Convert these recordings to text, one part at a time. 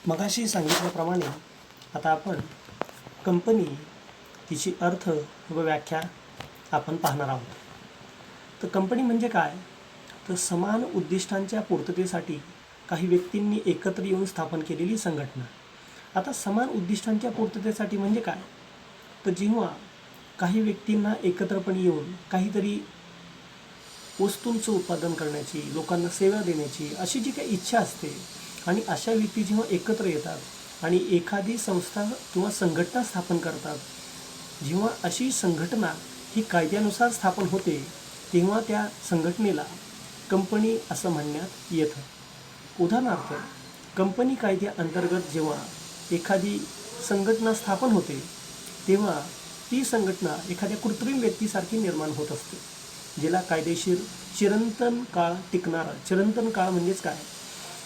मगाशी सांगितल्याप्रमाणे आता आपण कंपनी, तिची अर्थ व व्याख्या आपण पाहणार आहोत. तर कंपनी म्हणजे काय? तर समान उद्दिष्टांच्या पूर्ततेसाठी काही व्यक्तींनी एकत्र येऊन स्थापन केलेली संघटना. आता समान उद्दिष्टांच्या पूर्ततेसाठी म्हणजे काय? तर जेव्हा काही व्यक्तींना एकत्रपणे येऊन काहीतरी वस्तूंचं उत्पादन करण्याची, लोकांना सेवा देण्याची अशी जी काही इच्छा असते आणि अशा व्यक्ती जेव्हा एकत्र येतात आणि एखादी संस्था किंवा संघटना स्थापन करतात, जेव्हा अशी संघटना ही कायद्यानुसार स्थापन होते तेव्हा त्या संघटनेला कंपनी असं म्हणण्यात येतं. उदाहरणार्थ, कंपनी कायद्याअंतर्गत जेव्हा एखादी संघटना स्थापन होते तेव्हा ती संघटना एखाद्या कृत्रिम व्यक्तीसारखी निर्माण होत असते, जिला कायदेशीर चिरंतन काळ टिकणारा. चिरंतन काळ म्हणजेच काय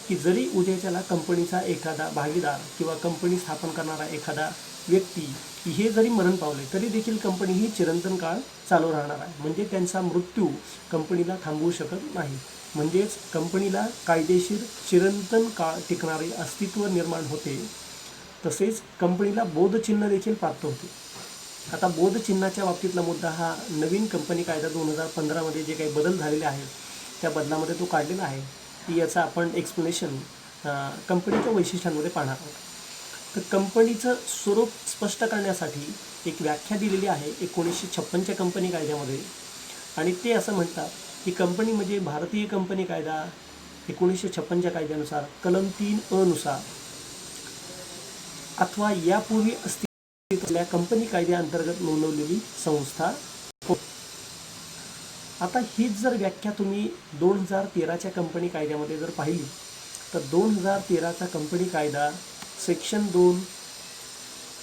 की जरी उद्याच्याला कंपनीचा एखादा भागीदार किंवा कंपनी स्थापन करणारा एखादा व्यक्ती हे जरी मरण पावले तरी देखील कंपनी ही चिरंतन काळ चालू राहणार आहे. म्हणजे त्यांचा मृत्यू कंपनीला थांबवू शकत नाही. म्हणजेच कंपनीला कायदेशीर चिरंतन काळ टिकणारे अस्तित्व निर्माण होते. तसेच कंपनीला बोधचिन्ह देखील प्राप्त होते. आता बोधचिन्हाच्या बाबतीतला मुद्दा हा नवीन कंपनी कायदा 2015 जे काही बदल झालेले आहेत त्या बदलामध्ये तो काढलेला आहे. याचा आपण एक्सप्लेनेशन कंपनीच्या वैशिष्ट्यांमध्ये पाहणार आहोत. तर कंपनीचं स्वरूप स्पष्ट करण्यासाठी एक व्याख्या दिलेली आहे 1956च्या कंपनी कायद्यामध्ये, आणि ते असं म्हणतात की कंपनी म्हणजे भारतीय कंपनी कायदा 1956च्या कायद्यानुसार कलम 3A नुसार अथवा यापूर्वी अस्तित्वात असलेल्या कंपनी कायद्याअंतर्गत नोंदवलेली संस्था हो. आता हीच जर व्याख्या तुम्ही 2013च्या कंपनी कायद्यामध्ये जर पाहिली तर 2013चा कंपनी कायदा सेक्शन 2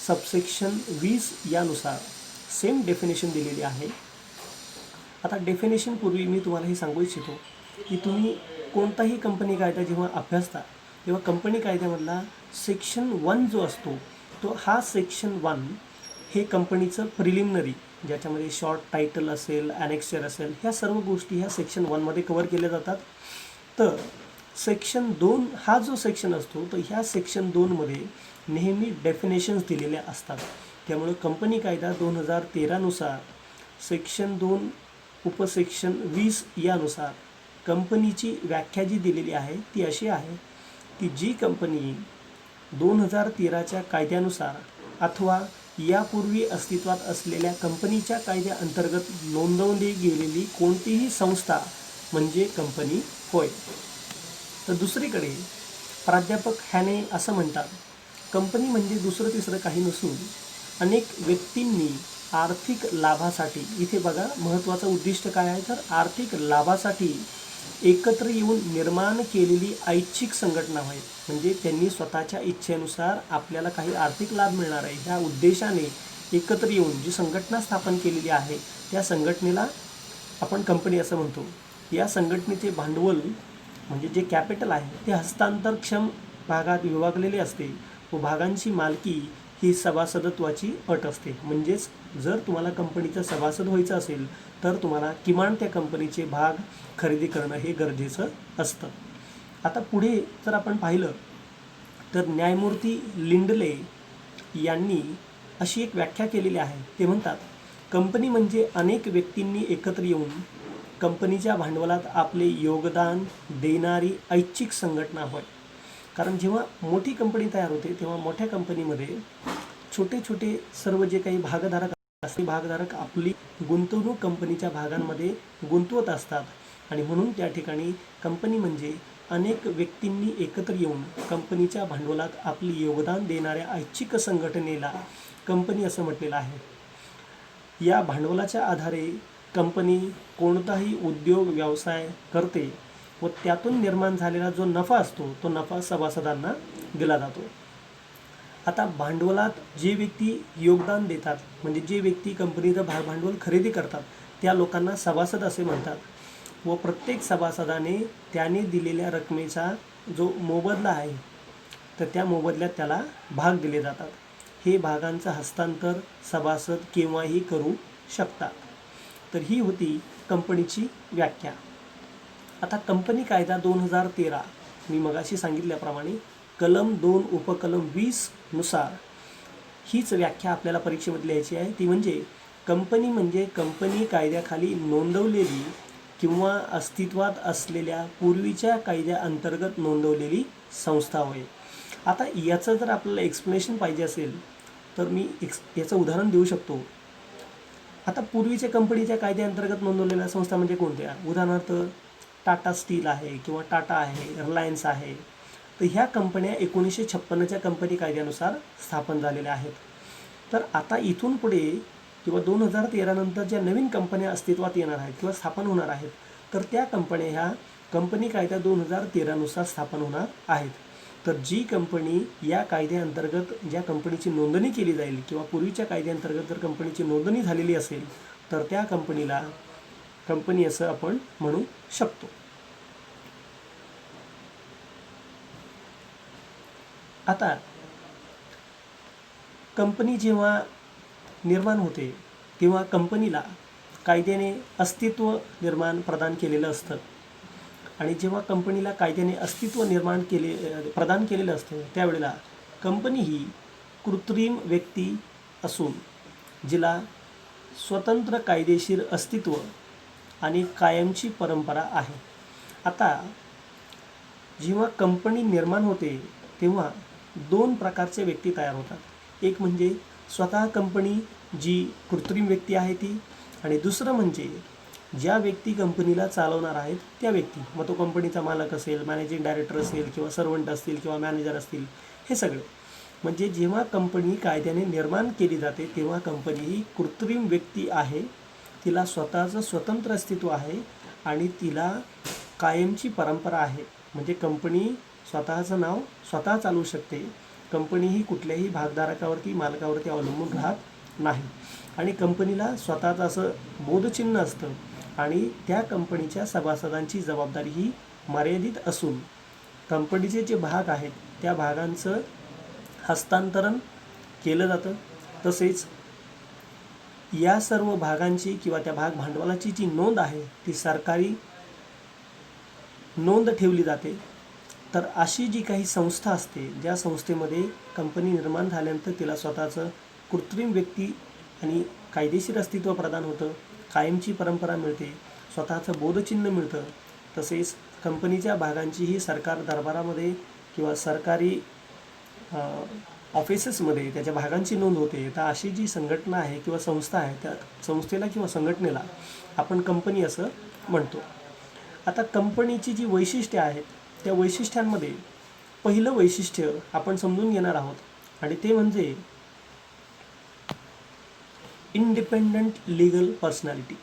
सबसेक्शन 20 यानुसार सेम डेफिनेशन दिलेली आहे. आता डेफिनेशन पूर्वी मी तुम्हाला हे सांगू इच्छितो की तुम्ही कोणताही कंपनी कायदा जेव्हा अभ्यासता तेव्हा कंपनी कायद्यामधला सेक्शन 1 जो असतो तो हा सेक्शन 1 हे कंपनीचं प्रिलिमिनरी, ज्याच्यामध्ये शॉर्ट टायटल असेल, ॲनेक्चर असेल, ह्या सर्व गोष्टी ह्या सेक्शन 1 कव्हर केल्या जातात. तर सेक्शन 2 हा जो सेक्शन असतो तो ह्या सेक्शन 2 नेहमी डेफिनेशन्स दिलेल्या असतात. त्यामुळे कंपनी कायदा 2013नुसार सेक्शन 2 उपसेक्शन 20 यानुसार कंपनीची व्याख्या जी दिलेली आहे ती अशी आहे की जी कंपनी 2013च्या कायद्यानुसार अथवा यापूर्वी अस्तित्वात असलेल्या कंपनीच्या कायद्याअंतर्गत नोंदवली गेलेली कोणतीही संस्था म्हणजे कंपनी होय. तर दुसरीकडे प्राध्यापक हॅने असं म्हणतात, कंपनी म्हणजे दुसरं तिसरं काही नसून अनेक व्यक्तींनी आर्थिक लाभासाठी, इथे बघा महत्त्वाचं उद्दिष्ट काय आहे तर आर्थिक लाभासाठी एकत्र येऊन निर्माण केलेली ऐच्छिक संघटना होय. म्हणजे त्यांनी स्वतःच्या इच्छेनुसार आपल्याला काही आर्थिक लाभ मिळणार आहे ह्या उद्देशाने एकत्र येऊन जी संघटना स्थापन केलेली आहे त्या संघटनेला आपण कंपनी असं म्हणतो. या संघटनेचे भांडवल म्हणजे जे कॅपिटल आहे ते हस्तांतरक्षम भागात विभागलेले असते व भागांची मालकी ही सभासदत्वाची अट असते. म्हणजेच जर तुम्हाला कंपनीचं सभासद व्हायचं असेल तर तुम्हाला किमान त्या कंपनीचे भाग खरेदी करणं हे गरजेचं असतं. आता पुढे जर आपण पाहिलं तर न्यायमूर्ती लिंडले यांनी अशी एक व्याख्या केलेली आहे. ते म्हणतात, कंपनी म्हणजे अनेक व्यक्तींनी एकत्र येऊन कंपनीच्या भांडवलात आपले योगदान देणारी ऐच्छिक संघटना होय. कारण जेव्हा मोठी कंपनी तयार होते तेव्हा मोठ्या कंपनीमध्ये छोटे छोटे सर्व जे काही भागधारक असते, भागधारक आपली गुंतवणूक कंपनीच्या भागांमध्ये गुंतवत असतात आणि म्हणून त्या ठिकाणी कंपनी म्हणजे अनेक व्यक्तींनी एकत्र येऊन कंपनीच्या भांडवलात आपले योगदान देणाऱ्या ऐच्छिक संघटनेला कंपनी असं म्हटलेलं आहे. या भांडवलाच्या आधारे कंपनी कोणताही उद्योग व्यवसाय करते व त्यातून निर्माण झालेला जो नफा असतो तो नफा सभासदांना दिला जातो. आता भांडवलात जे व्यक्ती योगदान देतात म्हणजे जे व्यक्ती कंपनीचं भांडवल खरेदी करतात त्या लोकांना सभासद असे म्हणतात व प्रत्येक सभासदाने त्याने दिलेल्या रकमेचा जो मोबदला आहे तर त्या मोबदल्यात त्याला भाग दिले जातात. हे भागांचं हस्तांतर सभासद केव्हाही करू शकतात. तर ही होती कंपनीची व्याख्या. आता कंपनी कायदा 2013 मी मगाशी सांगितल्याप्रमाणे कलम 2 उपकलम 20 नुसार हीच व्याख्या आपल्याला परीक्षेमध्ये लिहायची आहे. ती म्हणजे कंपनी म्हणजे कंपनी कायद्याखाली नोंदवलेली किंवा अस्तित्वात असलेल्या पूर्वीच्या कायद्याअंतर्गत नोंदवलेली संस्था होय. आता याचं जर आपल्याला एक्सप्लेनेशन पाहिजे असेल तर मी याचं उदाहरण देऊ शकतो. आता पूर्वीच्या कंपनीच्या कायद्याअंतर्गत नोंदवलेल्या संस्था म्हणजे कोणत्या? उदाहरणार्थ टाटा स्टील आहे किंवा टाटा आहे, रिलायन्स आहे. तर ह्या कंपन्या 1956च्या कंपनी कायद्यानुसार स्थापन झालेल्या आहेत. तर आता इथून पुढे किंवा 2013 नंतर ज्या नवीन कंपन्या अस्तित्वात येणार आहेत किंवा स्थापन होणार आहेत तर त्या कंपन्या ह्या कंपनी कायदा 2013 नुसार स्थापन होणार आहेत. तर जी कंपनी या कायद्याअंतर्गत ज्या कंपनीची नोंदणी केली जाईल किंवा पूर्वीच्या कायद्याअंतर्गत जर कंपनीची नोंदणी झालेली असेल तर त्या कंपनीला कंपनी असं आपण म्हणू शकतो. आता कंपनी जेव्हा निर्माण होते तेव्हा कंपनीला कायद्याने अस्तित्व निर्माण प्रदान केलेलं असतं आणि जेव्हा कंपनीला कायद्याने अस्तित्व प्रदान केलेलं असतं त्यावेळेला कंपनी ही कृत्रिम व्यक्ती असून जिला स्वतंत्र कायदेशीर अस्तित्व आणि कायमची परंपरा आहे. आता जेव्हा कंपनी निर्माण होते तेव्हा 2 प्रकारचे व्यक्ती तयार होतात. एक म्हणजे स्वतः कंपनी जी कृत्रिम व्यक्ती आहे ती, आणि दुसरं म्हणजे ज्या व्यक्ती कंपनीला चालवणार आहेत त्या व्यक्ती. मग तो कंपनीचा मालक असेल, मॅनेजिंग डायरेक्टर असेल किंवा सर्वंट असतील किंवा मॅनेजर असतील, हे सगळे. म्हणजे जेव्हा कंपनी कायद्याने निर्माण केली जाते तेव्हा कंपनी ही कृत्रिम व्यक्ती आहे, तिला स्वतःचं स्वतंत्र अस्तित्व आहे आणि तिला कायमची परंपरा आहे. म्हणजे कंपनी स्वतःचं नाव स्वतः चालवू शकते. कंपनी ही कुठल्याही भागधारकावरती मालकावरती अवलंबून राहत नाही आणि कंपनीला स्वतःचं असं बोधचिन्ह असतं आणि त्या कंपनीच्या सभासदांची जबाबदारी ही मर्यादित असून कंपनीचे जे भाग आहेत त्या भागांचं हस्तांतरण केलं जातं. तसेच या सर्व भागांची किंवा त्या भाग भांडवलाची जी नोंद आहे ती सरकारी नोंद ठेवली जाते. तर अशी जी काही संस्था असते ज्या संस्थेमध्ये कंपनी निर्माण झाल्यानंतर तिला स्वतःचं कृत्रिम व्यक्ती आणि कायदेशीर अस्तित्व प्रदान होतं, कायमची परंपरा मिळते, स्वतःचं बोधचिन्ह मिळतं, तसेच कंपनीच्या भागांचीही सरकार दरबारामध्ये किंवा सरकारी ऑफिसेसमध्ये त्याच्या भागांची नोंद होते. तर अशी जी संघटना आहे किंवा संस्था आहे त्या संस्थेला किंवा संघटनेला आपण कंपनी असं म्हणतो. आता कंपनीची जी वैशिष्ट्ये आहेत त्या वैशिष्ट्यांमध्ये पहिलं वैशिष्ट्य आपण समजून घेणार आहोत आणि ते म्हणजे इंडिपेंडंट लीगल पर्सनॅलिटी.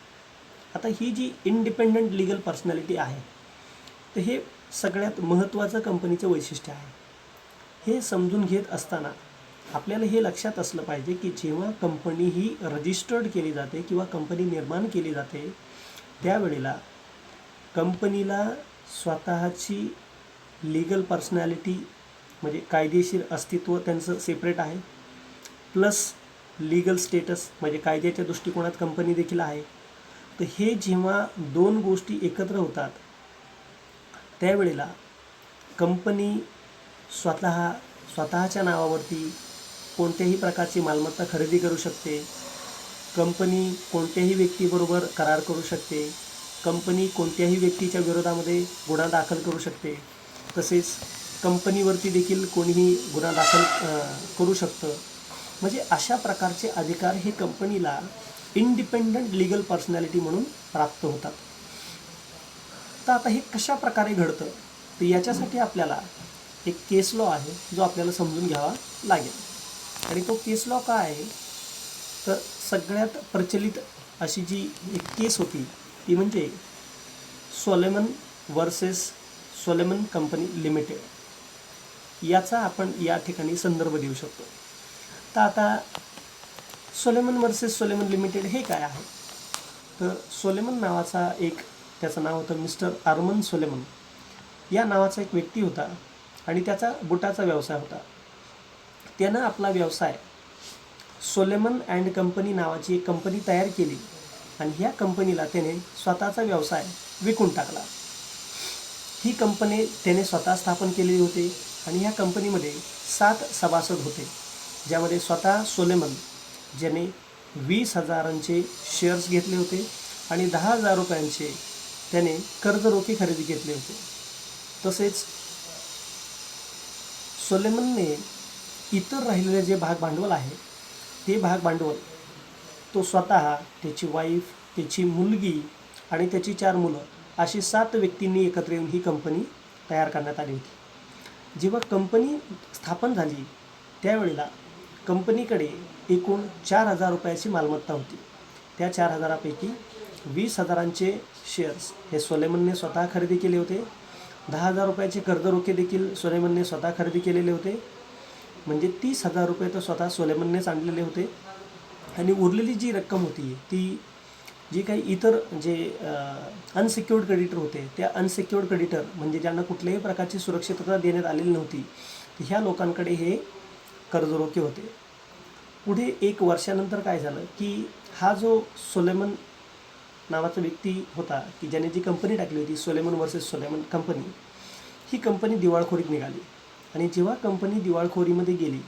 आता ही जी इंडिपेंडंट लीगल पर्सनॅलिटी आहे तर हे सगळ्यात महत्त्वाचं कंपनीचं वैशिष्ट्य आहे. हे समजून घेत असताना आपल्याला हे लक्षात असलं पाहिजे की जेव्हा कंपनी ही रजिस्टर्ड केली जाते किंवा कंपनी निर्माण केली जाते त्यावेळेला कंपनीला स्वतःची लीगल पर्सनॅलिटी म्हणजे कायदेशीर अस्तित्व त्यांचं सेपरेट आहे, प्लस लीगल स्टेटस म्हणजे कायद्याच्या दृष्टिकोनात कंपनी देखील आहे. तर हे जेव्हा 2 गोष्टी एकत्र होतात त्यावेळेला कंपनी स्वतःच्या नावावरती कोणत्याही प्रकारची मालमत्ता खरेदी करू शकते, कंपनी कोणत्याही व्यक्तीबरोबर करार करू शकते, कंपनी कोणत्याही व्यक्तीच्या विरोधामध्ये गुन्हा दाखल करू शकते, तसेच कंपनीवरती देखील कोणीही गुन्हा दाखल करू शकतं. म्हणजे अशा प्रकारचे अधिकार हे कंपनीला इंडिपेंडंट लीगल पर्सनॅलिटी म्हणून प्राप्त होतात. तर आता हे कशा प्रकारे घडतं तर याच्यासाठी आपल्याला एक केस लॉ आहे जो आपल्याला समजून घ्यावा लागेल. आणि तो केस लॉ काय आहे तर सगळ्यात प्रचलित अशी जी एक केस होती ती म्हणजे सोलेमन वर्सेस सोलेमन कंपनी लिमिटेड, याचा आपण या ठिकाणी संदर्भ देऊ शकतो. तर आता सोलेमन वर्सेस सोलेमन लिमिटेड हे काय आहे तर सोलेमन नावाचा एक त्याचं नाव होतं मिस्टर आर्मन सोलेमन या नावाचा एक व्यक्ती होता आणि त्याचा बुटाचा व्यवसाय होता. त्यानं आपला व्यवसाय सोलेमन अँड कंपनी नावाची एक कंपनी तयार केली आणि ह्या कंपनीला त्याने स्वतःचा व्यवसाय विकून टाकला. ही कंपनी त्याने स्वतः स्थापन केलेली होती आणि ह्या कंपनीमध्ये 7 सभासद होते, ज्यामध्ये स्वतः सोलेमन ज्याने 20,000चे शेअर्स घेतले होते आणि 10,000 रुपयांचे त्याने कर्जरोखे खरेदी घेतले होते. तसेच सोलेमनने इतर राहिलेले जे भाग भांडवल आहे ते भाग भांडवल तो स्वतः, त्याची वाईफ, त्याची मुलगी आणि त्याची 4 मुलं अशी 7 व्यक्तींनी एकत्र येऊन ही कंपनी तयार करण्यात आली होती. जेव्हा कंपनी स्थापन झाली त्यावेळेला कंपनीकडे एकूण 4,000 रुपयाची मालमत्ता होती. त्या 4,000पैकी 20,000चे शेअर्स हे सोलेमनने स्वतः खरेदी केले होते. 10,000 रुपयाचे कर्जरोखे देखील सोलेमनने स्वतः खरेदी केलेले होते. म्हणजे 30,000 रुपये तर स्वतः सोलेमननेच आणलेले होते. आणि उरलेली जी रक्कम होती ती जी काही इतर जे अनसिक्युअर्ड क्रेडिटर होते, त्या अनसिक्युअर्ड क्रेडिटर म्हणजे ज्यांना कुठल्याही प्रकारची सुरक्षितता देण्यात आलेली नव्हती, ह्या लोकांकडे हे कर्जरोखे होते. पुढे 1 वर्षानंतर काय झालं की हा जो सोलेमन नावाचा व्यक्ती होता की ज्याने जी कंपनी टाकली होती, सोलेमन वर्सेस सोलेमन कंपनी, ही कंपनी दिवाळखोरीत निघाली. आणि जेव्हा कंपनी दिवाळखोरीमध्ये गेली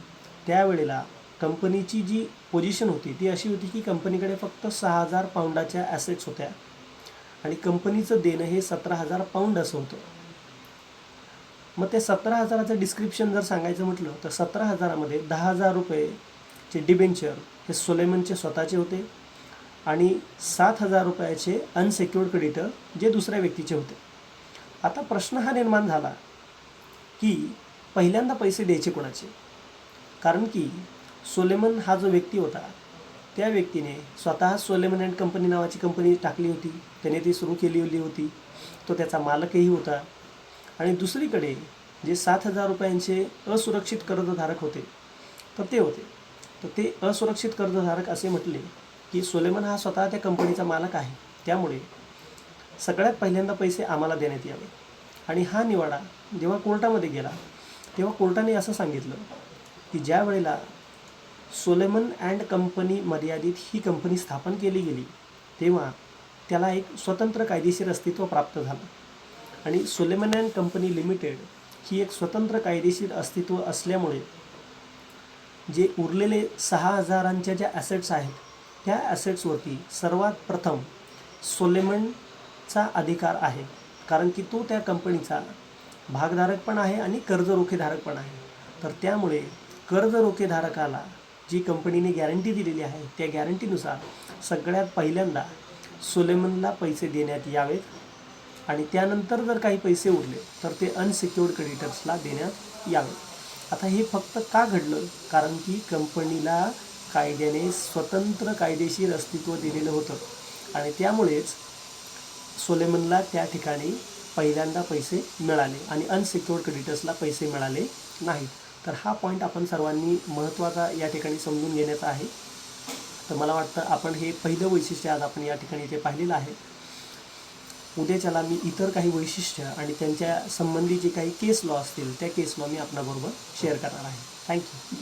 त्यावेळेला कंपनीची जी पोझिशन होती ती अशी होती की कंपनीकडे फक्त 6,000 पाऊंडाच्या ॲसेट्स होत्या आणि कंपनीचं देणं हे 17,000 पाऊंड असं होतं. मग त्या 17,000चं डिस्क्रिप्शन जर सांगायचं म्हटलं तर 17,000मध्ये 10,000 रुपयेचे डिबेंचर हे सोलेमनचे स्वतःचे होते आणि 7,000 रुपयाचे अनसिक्युअर्ड क्रेडिटर जे दुसऱ्या व्यक्तीचे होते. आता प्रश्न हा निर्माण झाला की पहिल्यांदा पैसे द्यायचे कोणाचे? कारण की सोलेमन हा जो व्यक्ती होता त्या व्यक्तीने स्वतः सोलेमन अँड कंपनी नावाची कंपनी टाकली होती, त्याने ती सुरू केलेली होती, तो त्याचा मालकही होता. आणि दुसरीकडे जे 7,000 रुपयांचे असुरक्षित कर्जधारक होते तर ते होते. तर ते असुरक्षित कर्जधारक असे म्हटले की सोलेमन हा स्वतः त्या कंपनीचा मालक आहे, त्यामुळे सगळ्यात पहिल्यांदा पैसे आम्हाला देण्यात यावे. आणि हा निवाडा जेव्हा कोर्टामध्ये गेला तेव्हा कोर्टाने असं सांगितलं की ज्या वेळेला सोलेमन अँड कंपनी मर्यादित ही कंपनी स्थापन केली गेली तेव्हा त्याला एक स्वतंत्र कायदेशीर अस्तित्व प्राप्त झालं. आणि सोलेमन अँड कंपनी लिमिटेड ही एक स्वतंत्र कायदेशीर अस्तित्व असल्यामुळे जे उरलेले 6,000च्या ज्या ॲसेट्स आहेत त्या ॲसेट्सवरती सर्वात प्रथम सोलेमनचा अधिकार आहे, कारण की तो त्या कंपनीचा भागधारक पण आहे आणि कर्जरोखेधारक पण आहे. तर त्यामुळे कर्जरोखेधारकाला जी कंपनीने गॅरंटी दिलेली आहे त्या गॅरंटीनुसार सगळ्यात पहिल्यांदा सोलेमनला पैसे देण्यात यावेत आणि त्यानंतर जर काही पैसे उरले तर ते अनसिक्युअर्ड क्रेडिटर्सला देण्यात यावे. आता हे फक्त का घडलं? कारण की कंपनीला कायद्याने स्वतंत्र कायदेशीर अस्तित्व दिलेलं होतं आणि त्यामुळेच सोलेमनला त्या ठिकाणी पहिल्यांदा पैसे मिळाले आणि अनसिक्युअर्ड क्रेडिटर्सला पैसे मिळाले नाहीत. तर हा पॉईंट आपण सर्वांनी महत्त्वाचा या ठिकाणी समजून घेण्याचा आहे. तर मला वाटतं आपण हे पहिलं वैशिष्ट्य आज आपण या ठिकाणी इथे पाहिलेलं आहे. उद्याच्याला मी इतर काही वैशिष्ट्य आणि त्यांच्या संबंधी जे काही केस लॉ असतील त्या केस लॉ मी आपल्याबरोबर शेअर करणार आहे. थँक्यू.